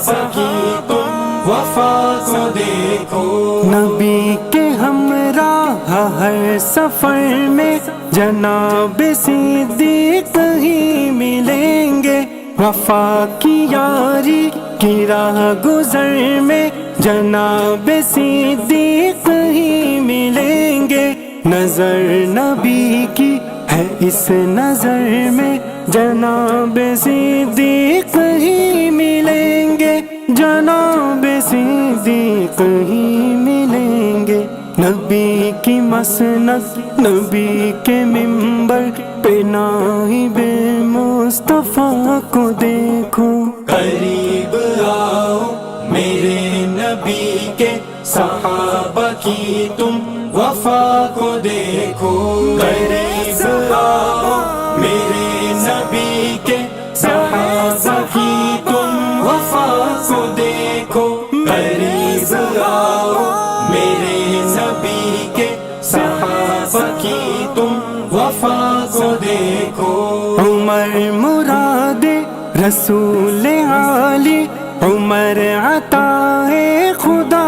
کی تم وفا کو دیکھو۔ نبی کے ہمراہ ہر سفر میں جناب صدیق ہی ملیں گے، وفا کی یاری کی راہ گزر میں جناب صدیق ہی ملیں گے۔ نظر نبی کی ہے اس نظر میں جناب صدیق ہی ملیں گے، جناب صدیق ہی ملیں گے۔ نبی کی مسند نبی کے منبر پہ نائب مصطفیٰ کو دیکھو۔ قریب آؤ میرے نبی کے صحابہ کی تم وفا کو دیکھو۔ قریب آؤ میرے نبی کے صحابہ کی تم وفا کو دیکھو۔ قریب آؤ میرے نبی کے صحابہ کی تم وفا کو دیکھو۔ عمر مراد رسول عالی، عمر عطا خدا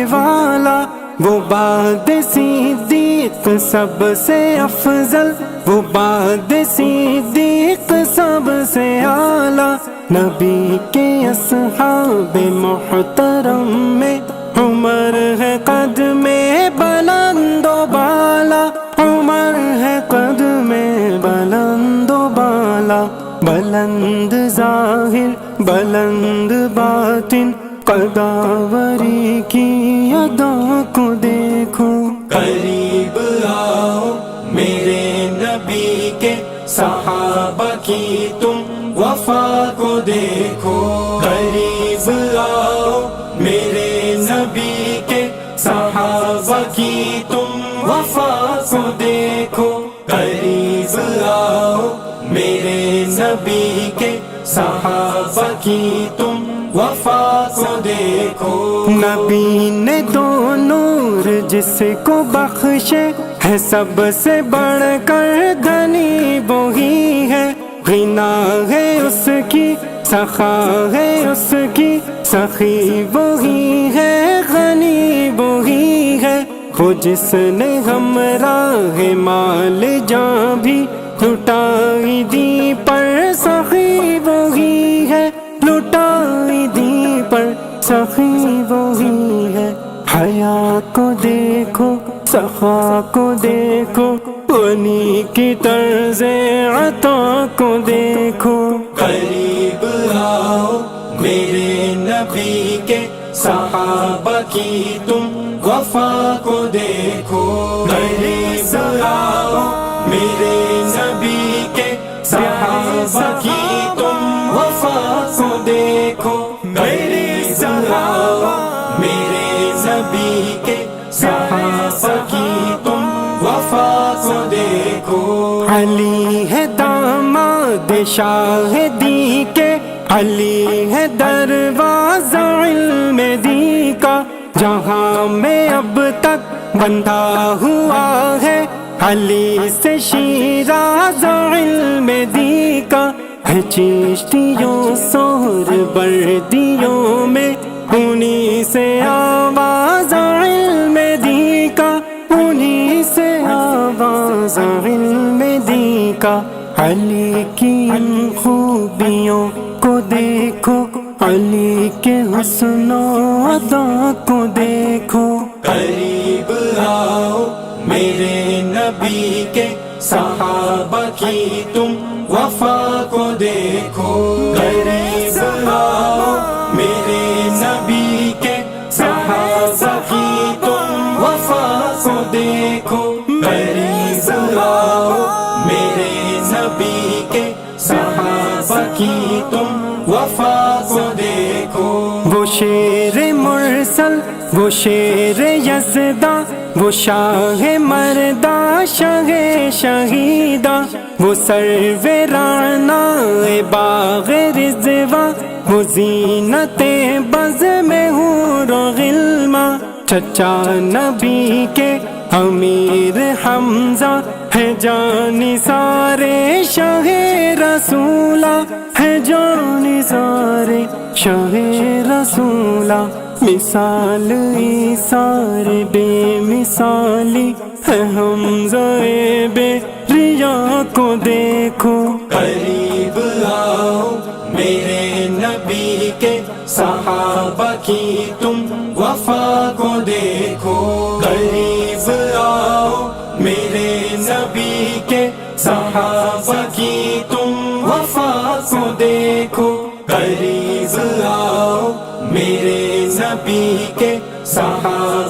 والا، وہ بعد صدیق سب سے افضل، وہ بعد صدیق سب سے اعلیٰ۔ نبی کے اصحاب محترم میں عمر ہے قد میں بلند و بالا، عمر ہے قد میں بلند و بالا۔ بلند ظاہر بلند باطن قداوری کی ادا کو دیکھو۔ قریب آؤ میرے نبی کے صحابہ کی تم وفا کو دیکھو۔ قریب آؤ میرے نبی کے صحابہ کی تم وفا کو دیکھو۔ قریب آؤ میرے نبی کے صحابہ کی تم وفا کو دیکھو۔ نبی نے دو نور جس کو بخشے ہے، سب سے بڑھ کر دھنی وہی ہے۔ غنا ہے اس کی سخا ہے اس کی سخی وہی ہے، غنی وہی ہے۔ وہ جس نے ہمراہ مال جاں بھی لٹائی دی پر سخی وہی ہے، لٹائی دی پر سخی وہی ہے۔ حیا کو دیکھو سخا کو دیکھو، غنی کی طرز عطا کو دیکھو۔ قریب آؤ میرے نبی کے صحابہ کی تم وفا کو دیکھو۔ قریب آؤ میرے نبی کے صحابہ کی تم وفا کو دیکھو۔ قریب آؤ میرے نبی کے صحابہ کی تم وفا کو دیکھو۔ علی ہے داماد شاہ دی کے، علی ہے دروازہ علم دی کا، جہاں میں اب تک بندھا ہوا ہے علی سے شیراز علم دی کا۔ ہے چشتیوں سور بردیوں میں انہی سے آواز علم دی کا، انہی سے آواز علم دی کا۔ علی کی ان خوبیوں کو دیکھو، علی کے حسن و ادا کو دیکھو۔ قریب آؤ میرے نبی کے صحابہ کی تم وفا کو دیکھو۔ قریب آؤ میرے نبی کے صحابہ کی تم وفا کو دیکھو۔ قریب آؤ میرے نبی کے صحابہ کی تم وفا کو دیکھو۔ وہ شیر مرسل وہ شیر یزدہ، وہ شاہ مردہ شاہ شہیدہ، وہ سرو رانا باغ رضوہ، وہ زینت بزم حور و غلمہ۔ چچا نبی کے امیر حمزہ ہے جان سارے شاہ رسولہ، ہے جان سارے شاہ رسولہ، مثال سارے بے مثالی ہے حمزہ بے ریا کو دیکھو۔ قریب آؤ میرے نبی کے صحابہ کی تم وفا کو دیکھو، قریب آؤ میرے نبی کے صحابہ کی تم وفا کو دیکھو، قریب آؤ میرے نبی کے صحابہ